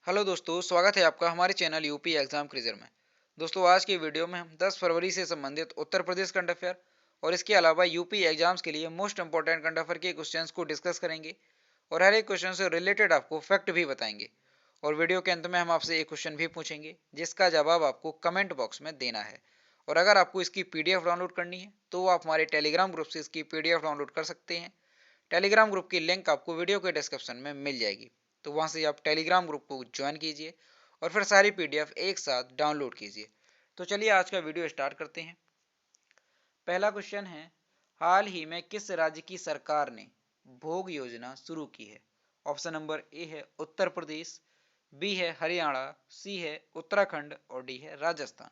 Hello दोस्तों, स्वागत है आपका हमारे चैनल यूपी एग्जाम क्विज़र में। दोस्तों, आज की वीडियो में हम 10 फरवरी से संबंधित उत्तर प्रदेश करंट अफेयर और इसके अलावा यूपी एग्जाम्स के लिए मोस्ट इंपॉर्टेंट करंट अफेयर के क्वेश्चंस को डिस्कस करेंगे और हर एक क्वेश्चन से रिलेटेड आपको फैक्ट भी बताएंगे। और वीडियो के अंत में हम आपसे एक क्वेश्चन भी पूछेंगे जिसका जवाब आपको कमेंट बॉक्स में देना है। और अगर आपको इसकी पीडीएफ डाउनलोड करनी है तो आप हमारे टेलीग्राम ग्रुप से इसकी पीडीएफ डाउनलोड कर सकते हैं। टेलीग्राम ग्रुप की लिंक आपको वीडियो के डिस्क्रिप्शन में मिल जाएगी, तो वहां से आप टेलीग्राम ग्रुप को ज्वाइन कीजिए और फिर सारी पीडीएफ एक साथ डाउनलोड कीजिए। तो चलिए आज का वीडियो स्टार्ट करते हैं। पहला क्वेश्चन है, हाल ही में किस राज्य की सरकार ने भोग योजना शुरू की है? ऑप्शन नंबर ए है उत्तर प्रदेश, बी है हरियाणा, सी है उत्तराखंड और डी है राजस्थान।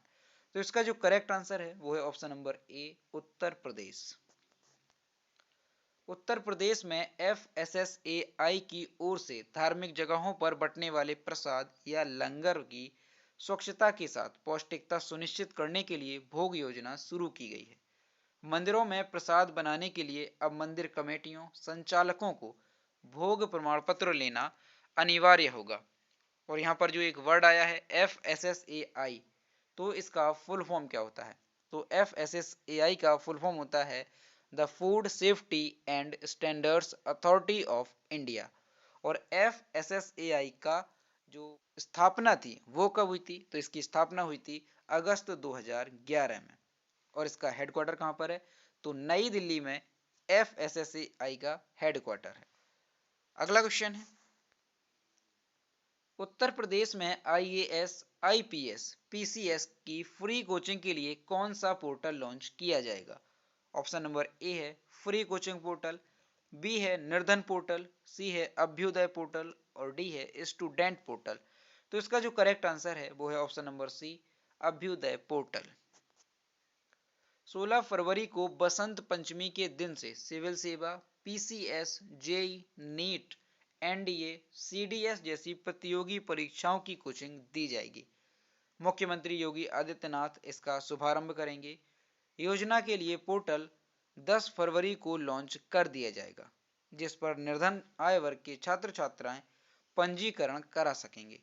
तो इसका जो करेक्ट आंसर है वो है option number A Uttar Pradesh. Uttar Pradesh में FSSAI की ओर से धार्मिक जगहों पर बंटने वाले प्रसाद या लंगर की स्वच्छता के साथ पौष्टिकता सुनिश्चित करने के लिए भोग योजना शुरू की गई है। मंदिरों में प्रसाद बनाने के लिए अब मंदिर कमेटियों संचालकों को भोग प्रमाण पत्र लेना अनिवार्य होगा। और यहाँ पर जो एक वर्ड आया है FSSAI, तो इसका फुल फॉर्म क्या होता है? तो FSSAI का फुल फॉर्म होता है the food safety and standards authority of India. और FSSAI का जो स्थापना थी वो कब हुई थी? तो इसकी स्थापना हुई थी अगस्त 2011 में। और इसका हेडक्वार्टर कहाँ पर है? तो नई दिल्ली में FSSAI का हेडक्वार्टर है। अगला क्वेश्चन है, उत्तर प्रदेश में IAS, IPS, PCS की फ्री कोचिंग के लिए कौन सा पोर्टल लॉन्च किया जाएगा? ऑप्शन नंबर ए है फ्री कोचिंग पोर्टल, बी है निर्धन पोर्टल, सी है अभ्युदय पोर्टल और डी है स्टूडेंट पोर्टल। तो इसका जो करेक्ट आंसर है वो है option number C Abhyudaya portal. 16 फरवरी को बसंत पंचमी के दिन से सिविल सेवा, PCS, JE, NEET, NDA, CDS जैसी प्रतियोगी परीक्षाओं की कोचिंग दी जाएगी। मुख्यमंत्री योगी आदित्यनाथ इसका शुभारंभ करेंगे। योजना के लिए पोर्टल 10 फरवरी को लॉन्च कर दिया जाएगा, जिस पर निर्धन आय वर्ग के छात्र छात्राएं पंजीकरण करा सकेंगे।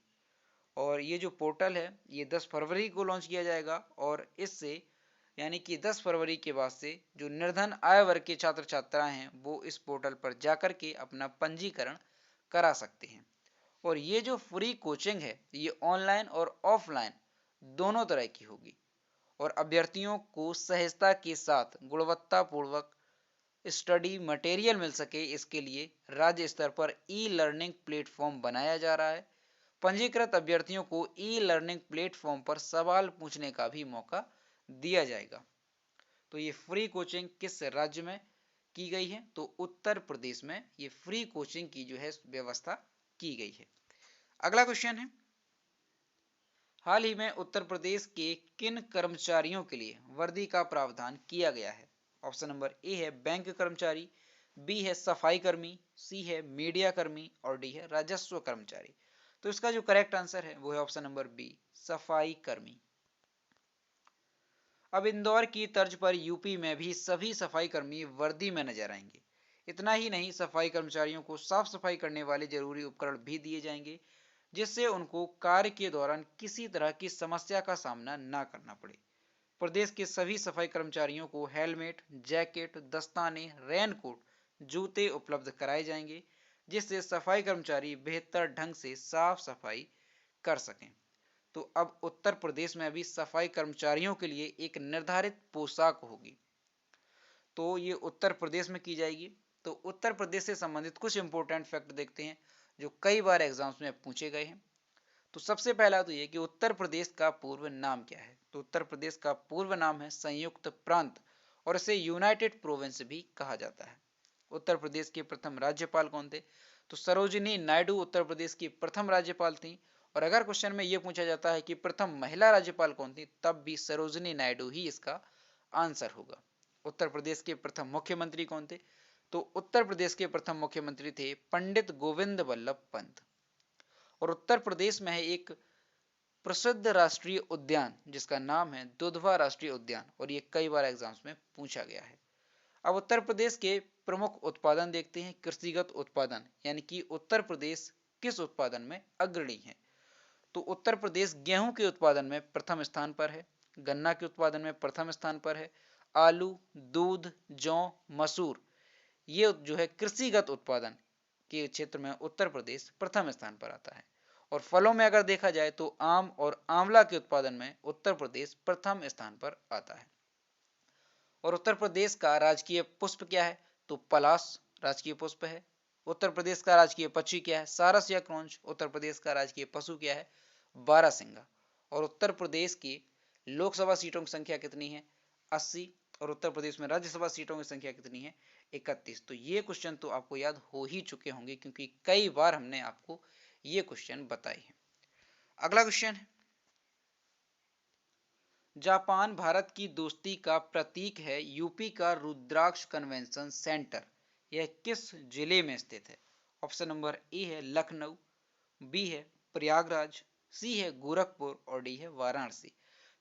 और ये जो पोर्टल है ये 10 फरवरी को लॉन्च किया जाएगा और इससे यानी कि 10 फरवरी के बाद से जो निर्धन आय वर्ग के छात्र छात्राएं हैं वो इस पोर्टल पर जाकर के अपना पंजीकरण करा सकते हैं। और ये जो फ्री कोचिंग है ये ऑनलाइन और ऑफलाइन दोनों तरह की होगी और अभ्यर्थियों को सहजता के साथ गुणवत्तापूर्वक स्टडी मटेरियल मिल सके इसके लिए राज्य स्तर पर ई लर्निंग प्लेटफॉर्म बनाया जा रहा है। पंजीकृत अभ्यर्थियों को ई लर्निंग प्लेटफॉर्म पर सवाल पूछने का भी मौका दिया जाएगा। तो ये फ्री कोचिंग किस राज्य में की गई है? तो उत्तर प्रदेश में ये फ्री कोचिंग की जो है व्यवस्था की गई है। अगला क्वेश्चन है, हाल ही में उत्तर प्रदेश के किन कर्मचारियों के लिए वर्दी का प्रावधान किया गया है? ऑप्शन नंबर ए है बैंक कर्मचारी, बी है सफाई कर्मी, सी है मीडिया कर्मी और डी है राजस्व कर्मचारी। तो इसका जो करेक्ट आंसर है वो है ऑप्शन नंबर बी सफाई कर्मी। अब इंदौर की तर्ज पर यूपी में भी सभी सफाई कर्मी वर्दी में नजर आएंगे। इतना ही नहीं, सफाई कर्मचारियों को साफ सफाई करने वाले जरूरी उपकरण भी दिए जाएंगे जिससे उनको कार्य के दौरान किसी तरह की समस्या का सामना न करना पड़े। प्रदेश के सभी सफाई कर्मचारियों को हेलमेट, जैकेट, दस्ताने, रेनकोट, जूते उपलब्ध कराए जाएंगे जिससे सफाई कर्मचारी बेहतर ढंग से साफ सफाई कर सकें। तो अब उत्तर प्रदेश में अभी सफाई कर्मचारियों के लिए एक निर्धारित पोशाक होगी, तो ये उत्तर प्रदेश में की जाएगी। तो उत्तर प्रदेश से संबंधित कुछ इंपॉर्टेंट फैक्ट देखते हैं जो कई बार एग्जाम्स में पूछे गए हैं। तो सबसे पहला तो ये कि उत्तर प्रदेश का पूर्व नाम क्या है? तो उत्तर प्रदेश का पूर्व नाम है संयुक्त प्रांत और इसे यूनाइटेड प्रोविंस भी कहा जाता है। उत्तर प्रदेश के प्रथम राज्यपाल कौन थे? तो सरोजिनी नायडू उत्तर प्रदेश की प्रथम राज्यपाल थी। और अगर क्वेश्चन में यह पूछा जाता है कि प्रथम महिला राज्यपाल कौन थी, तब भी सरोजिनी नायडू ही इसका आंसर होगा। उत्तर प्रदेश के प्रथम मुख्यमंत्री कौन थे? तो उत्तर प्रदेश के प्रथम मुख्यमंत्री थे पंडित गोविंद वल्लभ पंत। और उत्तर प्रदेश में है एक प्रसिद्ध राष्ट्रीय उद्यान जिसका नाम है दुधवा राष्ट्रीय उद्यान और ये कई बार एग्जाम्स में पूछा गया है। अब उत्तर प्रदेश के प्रमुख उत्पादन देखते हैं, कृषिगत उत्पादन, यानी कि उत्तर प्रदेश किस उत्पादन में अग्रणी है? तो उत्तर प्रदेश गेहूं के उत्पादन में प्रथम स्थान पर है, गन्ना के उत्पादन में प्रथम स्थान पर है, आलू, दूध, जौ, मसूर, ये जो है कृषिगत उत्पादन के क्षेत्र में उत्तर प्रदेश प्रथम स्थान पर आता है। और फलों में अगर देखा जाए तो आम और आंवला के उत्पादन में उत्तर प्रदेश प्रथम स्थान पर आता है। और उत्तर प्रदेश का राजकीय पुष्प क्या है? तो पलाश राजकीय पुष्प है। उत्तर प्रदेश का राजकीय पक्षी क्या है? सारस या क्रोंच। उत्तर प्रदेश का राजकीय पशु क्या है? बारहसिंगा। और उत्तर प्रदेश की लोकसभा सीटों की संख्या कितनी है? 80। और उत्तर प्रदेश में राज्यसभा सीटों की संख्या कितनी है? 31। तो ये क्वेश्चन तो आपको याद हो ही चुके होंगे क्योंकि कई बार हमने आपको ये क्वेश्चन बताए हैं। अगला क्वेश्चन है, जापान भारत की दोस्ती का प्रतीक है, यूपी का रुद्राक्ष कन्वेंशन सेंटर यह किस जिले में स्थित है? ऑप्शन नंबर ए है लखनऊ, बी है प्रयागराज, सी है गोरखपुर और डी है वाराणसी।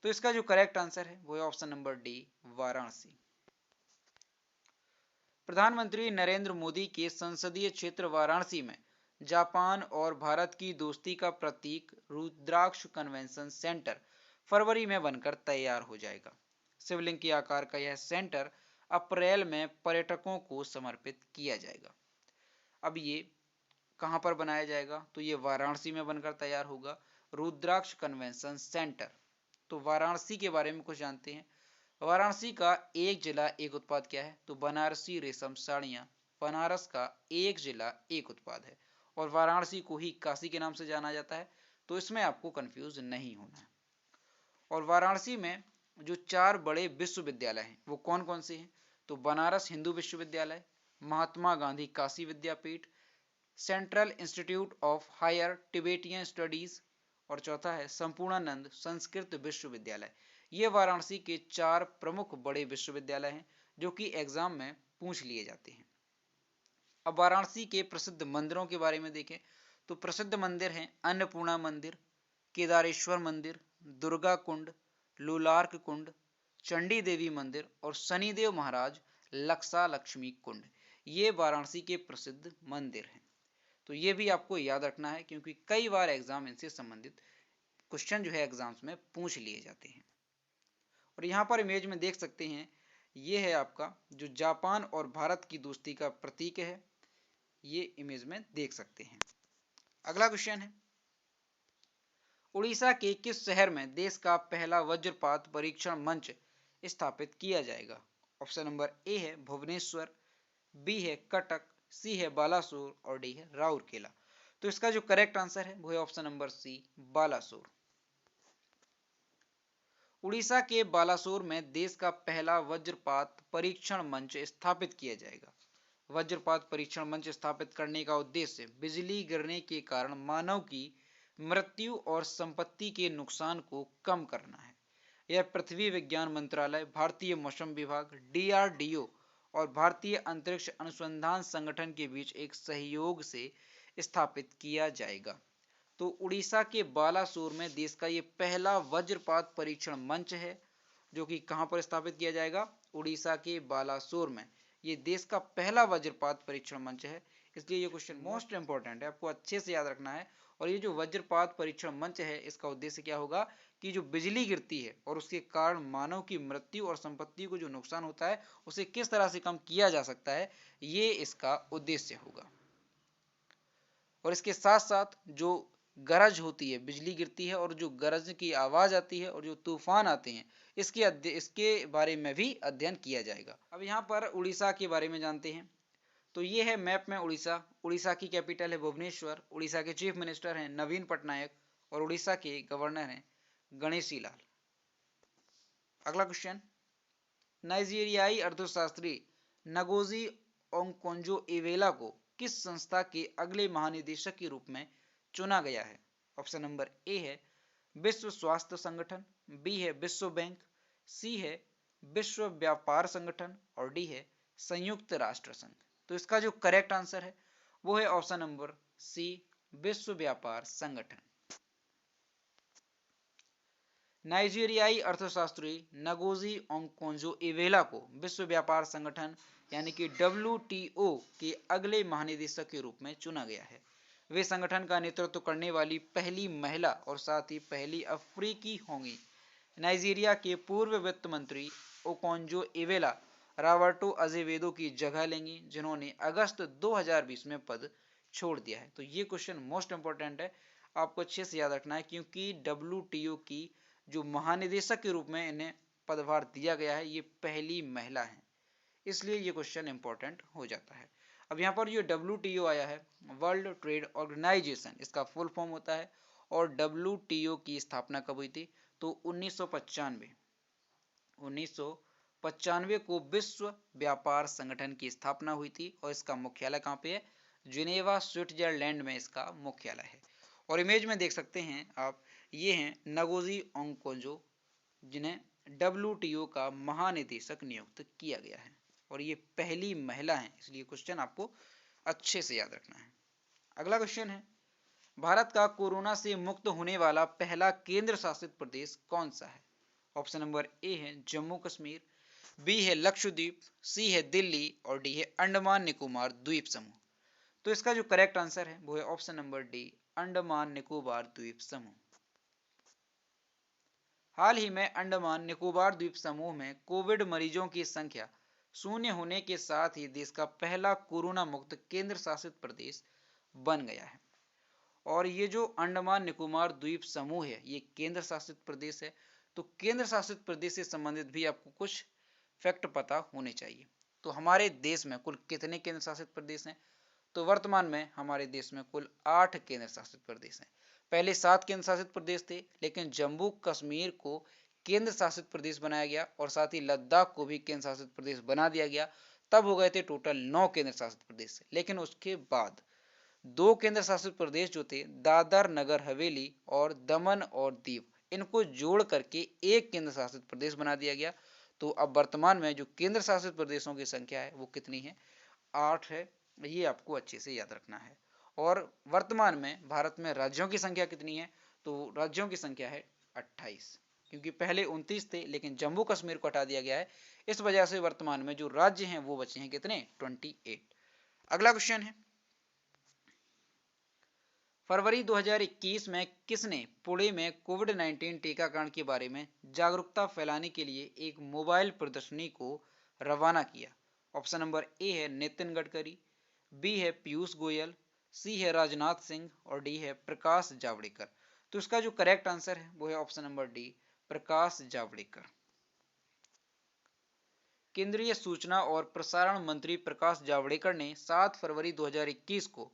तो इसका जो करेक्ट आंसर है वो है ऑप्शन नंबर डी, वाराणसी। प्रधानमंत्री नरेंद्र मोदी के संसदीय क्षेत्र वाराणसी में जापान और भारत की दोस्ती का प्रतीक रुद्राक्ष कन्वेंशन सेंटर फरवरी में बनकर तैयार हो जाएगा। शिवलिंग के आकार का यह सेंटर अप्रैल में पर्यटकों को समर्पित किया जाएगा। अब ये कहां पर बनाया जाएगा? तो ये वाराणसी में बनकर तैयार होगा, रुद्राक्ष कन्वेंशन सेंटर। तो वाराणसी के बारे में कुछ जानते हैं। वाराणसी का एक जिला एक उत्पाद क्या है? तो बनारसी रेशम साड़ियां बनारस का एक जिला एक उत्पाद है। और वाराणसी को ही काशी के नाम से जाना जाता है, तो इसमें आपको कंफ्यूज नहीं होना है। और वाराणसी में जो 4 बड़े विश्वविद्यालय हैं वो कौन कौन से हैं? तो Banaras Hindu Vishwavidyalaya, Mahatma Gandhi Kashi Vidyapith, central institute of higher Tibetan studies और चौथा है संपूर्णानंद संस्कृत विश्वविद्यालय। ये वाराणसी के 4 प्रमुख बड़े विश्वविद्यालय हैं जो कि एग्जाम में पूछ लिए जाते हैं। अब वाराणसी के प्रसिद्ध मंदिरों के बारे में देखें तो प्रसिद्ध मंदिर हैं अन्नपूर्णा मंदिर, केदारेश्वर मंदिर, दुर्गा कुंड, लोलार्क कुंड, चंडी देवी मंदिर और शनिदेव महाराज लक्षा लक्ष्मी कुंड। ये वाराणसी के प्रसिद्ध मंदिर हैं। तो ये भी आपको याद रखना है क्योंकि कई बार एग्जाम इनसे संबंधित क्वेश्चन जो है एग्जाम्स में पूछ लिए जाते हैं। और यहाँ पर इमेज में देख सकते हैं, ये है आपका जो जापान और भारत की दोस्ती का प्रतीक है, ये इमेज में देख सकते हैं। अगला क्वेश्चन है, उड़ीसा के किस शहर में देश का पहला वज्रपात परीक्षण मंच स्थापित किया जाएगा? ऑप्शन नंबर ए है भुवनेश्वर, बी है कटक, सी है बालासोर और डी है राउरकेला। तो इसका जो करेक्ट आंसर है वो है option number C, Balasore. Orissa के बालासोर में देश का पहला वज्रपात परीक्षण मंच स्थापित किया जाएगा। वज्रपात परीक्षण मंच स्थापित करने का उद्देश्य बिजली गिरने के कारण मानव की मृत्यु और संपत्ति के नुकसान को कम करना है। यह पृथ्वी विज्ञान मंत्रालय, भारतीय मौसम विभाग, DRDO और भारतीय अंतरिक्ष अनुसंधान संगठन के बीच एक सहयोग से स्थापित किया जाएगा। तो उड़ीसा के बालासोर में देश का ये पहला वज्रपात परीक्षण मंच है जो कि कहां पर स्थापित किया जाएगा? उड़ीसा के बालासोर में। ये देश का पहला वज्रपात परीक्षण मंच है, इसलिए ये क्वेश्चन मोस्ट इंपॉर्टेंट है, आपको अच्छे से याद रखना है। और ये जो वज्रपात परीक्षण मंच है इसका उद्देश्य क्या होगा कि जो बिजली गिरती है और उसके कारण मानव की मृत्यु और संपत्ति को जो नुकसान होता है उसे किस तरह से कम किया जा सकता है, ये इसका उद्देश्य होगा। और इसके साथ साथ जो गरज होती है, बिजली गिरती है और जो गरज की आवाज आती है और जो तूफान आते हैं, इसके बारे में भी अध्ययन किया जाएगा। अब यहाँ पर उड़ीसा के बारे में जानते हैं। तो ये है मैप में उड़ीसा। उड़ीसा की कैपिटल है भुवनेश्वर, उड़ीसा के चीफ मिनिस्टर हैं नवीन पटनायक और उड़ीसा के गवर्नर हैं गणेशी लाल। अगला क्वेश्चन, नाइजीरियाई अर्थशास्त्री नगोजी ओंकोंजो-इवेला को किस संस्था के अगले महानिदेशक के रूप में चुना गया है? ऑप्शन नंबर ए है विश्व स्वास्थ्य संगठन, बी है विश्व बैंक, सी है विश्व व्यापार संगठन और डी है संयुक्त राष्ट्र संघ। तो इसका जो करेक्ट आंसर है वो है ऑप्शन नंबर सी, विश्व व्यापार संगठन। नाइजीरियाई अर्थशास्त्री नगोजी ओंकोंजो-इवेला को विश्व व्यापार संगठन यानी कि WTO के अगले महानिदेशक के रूप में चुना गया है। वे संगठन का नेतृत्व करने वाली पहली महिला और साथ ही पहली अफ्रीकी होंगी। नाइजीरिया के पूर्व वित्त मंत्री ओकोंजो इवेला रॉबर्टो अजेवेदो की जगह लेंगी, जिन्होंने अगस्त 2020 में पद छोड़ दिया है। तो ये क्वेश्चन मोस्ट इंपॉर्टेंट है, आपको अच्छे से याद रखना है, क्योंकि WTO की जो महानिदेशक के रूप में इन्हें पदभार दिया गया है, ये पहली महिला है, इसलिए ये क्वेश्चन इंपॉर्टेंट हो जाता है। अब यहाँ पर जो WTO आया है, वर्ल्ड ट्रेड ऑर्गेनाइजेशन, इसका फुल फॉर्म होता है। और WTO की स्थापना कब हुई थी? तो 1995 को विश्व व्यापार संगठन की स्थापना हुई थी और इसका मुख्यालय कहाँ पे है? जिनेवा स्विट्जरलैंड में इसका मुख्यालय है। और इमेज में देख सकते हैं आप, ये हैं नगोजी ओकोंजो, जिन्हें WTO का महानिदेशक नियुक्त किया गया है और ये पहली महिला है, इसलिए क्वेश्चन आपको अच्छे से याद रखना है। अगला क्वेश्चन है, भारत का कोरोना से मुक्त होने वाला पहला केंद्र शासित प्रदेश कौन सा है? ऑप्शन नंबर ए है जम्मू कश्मीर, बी है लक्षद्वीप, सी है दिल्ली और डी है अंडमान निकोबार द्वीप समूह। तो इसका जो करेक्ट आंसर है वो है option number D, Andaman Nicobar द्वीप समूह। हाल ही में अंडमान निकोबार द्वीप समूह में कोविड मरीजों की संख्या शून्य होने के साथ ही देश का पहला कोरोना मुक्त केंद्र शासित प्रदेश बन गया है। और ये जो अंडमान निकोबार द्वीप समूह है, ये केंद्र शासित प्रदेश है। तो केंद्र शासित प्रदेश से संबंधित भी आपको कुछ फैक्ट पता होने चाहिए। तो हमारे देश में कुल कितने केंद्र शासित प्रदेश हैं? तो वर्तमान में हमारे देश में कुल 8 केंद्र शासित प्रदेश हैं। पहले 7 केंद्र शासित प्रदेश थे, लेकिन जम्मू कश्मीर को केंद्र शासित प्रदेश बनाया गया और साथ ही लद्दाख को भी केंद्र शासित प्रदेश बना दिया गया। तब हो गए थे टोटल 9 केंद्र शासित प्रदेश। लेकिन उसके बाद 2 केंद्र शासित प्रदेश जो थे, दादर नगर हवेली और दमन और दीव, इनको जोड़ करके एक केंद्र शासित प्रदेश बना दिया गया। तो अब वर्तमान में जो केंद्र शासित प्रदेशों की संख्या है वो कितनी है? 8 है, ये आपको अच्छे से याद रखना है। और वर्तमान में भारत में राज्यों की संख्या कितनी है? तो राज्यों की संख्या है 28, क्योंकि पहले 29 थे, लेकिन जम्मू कश्मीर को हटा दिया गया है, इस वजह से वर्तमान में जो राज्य हैं वो बचे हैं कितने? 28। अगला क्वेश्चन है, फरवरी 2021 में किसने पुणे में कोविड-19 टीकाकरण के बारे में जागरूकता फैलाने के लिए एक मोबाइल प्रदर्शनी को रवाना किया? ऑप्शन नंबर ए है नितिन गडकरी, बी है पीयूष गोयल, सी है राजनाथ सिंह और डी है प्रकाश जावड़ेकर। तो इसका जो करेक्ट आंसर है वो है option number D, Prakash Javadekar. केंद्रीय सूचना और प्रसारण मंत्री प्रकाश जावड़ेकर ने 7 फरवरी 2021 को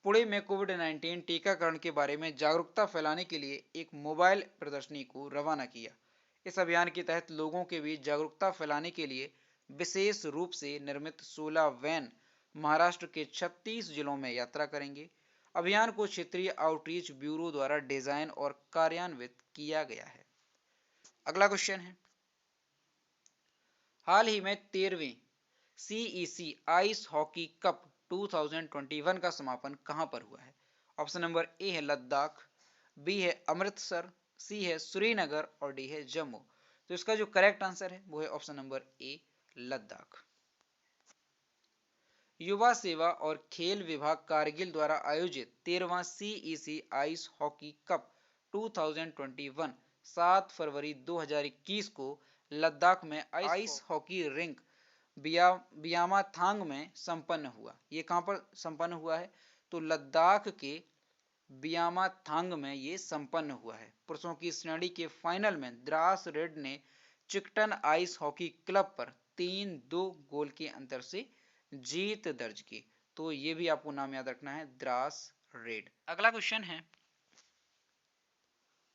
पुणे में कोविड-19 टीकाकरण के बारे में जागरूकता फैलाने के लिए एक मोबाइल प्रदर्शनी को रवाना किया। इस अभियान के तहत लोगों के बीच जागरूकता फैलाने के लिए विशेष रूप से निर्मित 16 वैन महाराष्ट्र के 36 जिलों में यात्रा करेंगे। अभियान को क्षेत्रीय आउटरीच ब्यूरो द्वारा डिजाइन और कार्यान्वित किया गया है। अगला क्वेश्चन है, हाल ही में 13वें CEC आइस हॉकी कप 2021 का समापन कहां पर हुआ है? ऑप्शन नंबर ए है लद्दाख, बी है अमृतसर, सी है श्रीनगर और डी है जम्मू। तो इसका जो करेक्ट आंसर है वो है ऑप्शन नंबर ए, लद्दाख। युवा सेवा और खेल विभाग कारगिल द्वारा आयोजित 13वां CEC आइस हॉकी कप 2021 7 फरवरी 2021 को लद्दाख में आइस हॉकी रिंक बियामाथांग में संपन्न हुआ। ये कहां पर संपन्न हुआ है? तो लद्दाख के बियामाथांग में ये संपन्न हुआ है। पुरुषों की श्रेणी के फाइनल में द्रास रेड ने चिकटन आइस हॉकी क्लब पर 3-2 गोल के अंतर से जीत दर्ज की। तो ये भी आपको नाम याद रखना है, द्रास रेड। अगला क्वेश्चन है,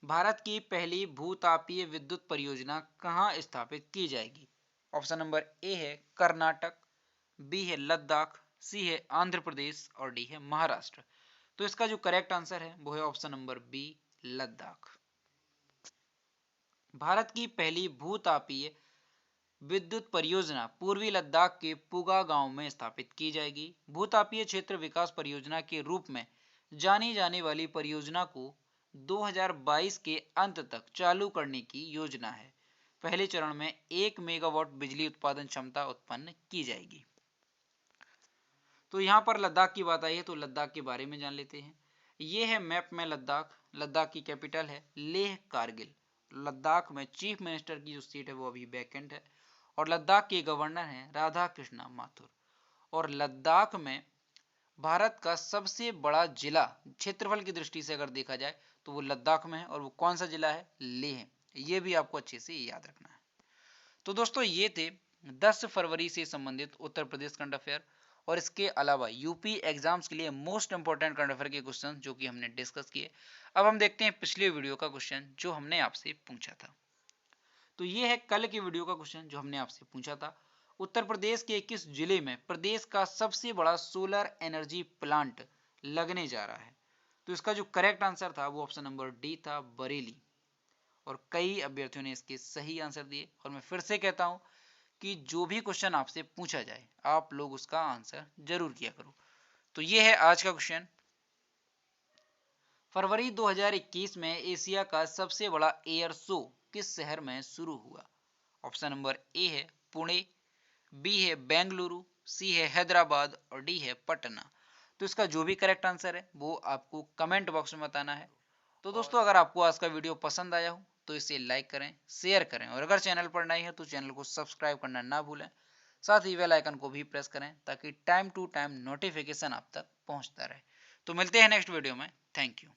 भारत की पहली भूतापीय विद्युत परियोजना कहां स्थापित की जाएगी? ऑप्शन नंबर ए है कर्नाटक, बी है लद्दाख, सी है आंध्र प्रदेश और डी है महाराष्ट्र। तो इसका जो करेक्ट आंसर है वो है option number B, Ladakh. Bharat की पहली भूतापीय विद्युत परियोजना पूर्वी लद्दाख के पुगा गांव में स्थापित की जाएगी। भूतापीय क्षेत्र विकास परियोजना के रूप में जानी जाने वाली परियोजना को 2022 के अंत तक चालू करने की योजना है। पहले चरण में 1 मेगावाट बिजली उत्पादन क्षमता उत्पन्न की जाएगी। तो यहाँ पर लद्दाख की बात आई है तो लद्दाख के बारे में जान लेते हैं। ये है मैप में लद्दाख। लद्दाख की कैपिटल है लेह कारगिल। लद्दाख में चीफ मिनिस्टर की जो सीट है वो अभी वैकेंट है और लद्दाख के गवर्नर हैं राधा कृष्णा माथुर। और लद्दाख में भारत का सबसे बड़ा जिला क्षेत्रफल की दृष्टि से अगर देखा जाए तो वो लद्दाख में है और वो कौन सा जिला है, लेह। ये भी आपको अच्छे से याद रखना है। तो दोस्तों ये थे 10 फरवरी से संबंधित उत्तर प्रदेश करंट अफेयर और इसके अलावा यूपी एग्जाम्स के लिए मोस्ट इंपोर्टेंट करंट अफेयर के क्वेश्चन जो कि हमने डिस्कस किए। अब हम देखते हैं पिछले वीडियो का क्वेश्चन जो हमने आपसे पूछा था। तो ये है कल के वीडियो का क्वेश्चन जो हमने आपसे पूछा था। उत्तर प्रदेश के किस जिले में प्रदेश का सबसे बड़ा सोलर एनर्जी प्लांट लगने जा रहा है? तो इसका जो करेक्ट आंसर था वो ऑप्शन नंबर डी था, बरेली। और कई अभ्यर्थियों ने इसके सही आंसर दिए। और मैं फिर से कहता हूं कि जो भी क्वेश्चन आपसे पूछा जाए आप लोग उसका आंसर जरूर किया करो। तो ये है आज का क्वेश्चन। फरवरी 2021 में एशिया का सबसे बड़ा एयर शो किस शहर में शुरू हुआ? ऑप्शन नंबर ए है पुणे, बी है बेंगलुरु, सी है हैदराबाद और डी है पटना। तो इसका जो भी करेक्ट आंसर है वो आपको कमेंट बॉक्स में बताना है। तो दोस्तों अगर आपको आज का वीडियो पसंद आया हो तो इसे लाइक करें, शेयर करें और अगर चैनल पर नए हैं तो चैनल को सब्सक्राइब करना ना भूलें। साथ ही बेल आइकन को भी प्रेस करें ताकि टाइम टू टाइम नोटिफिकेशन आप तक पहुंचता रहे। तो मिलते हैं नेक्स्ट वीडियो में। Thank you.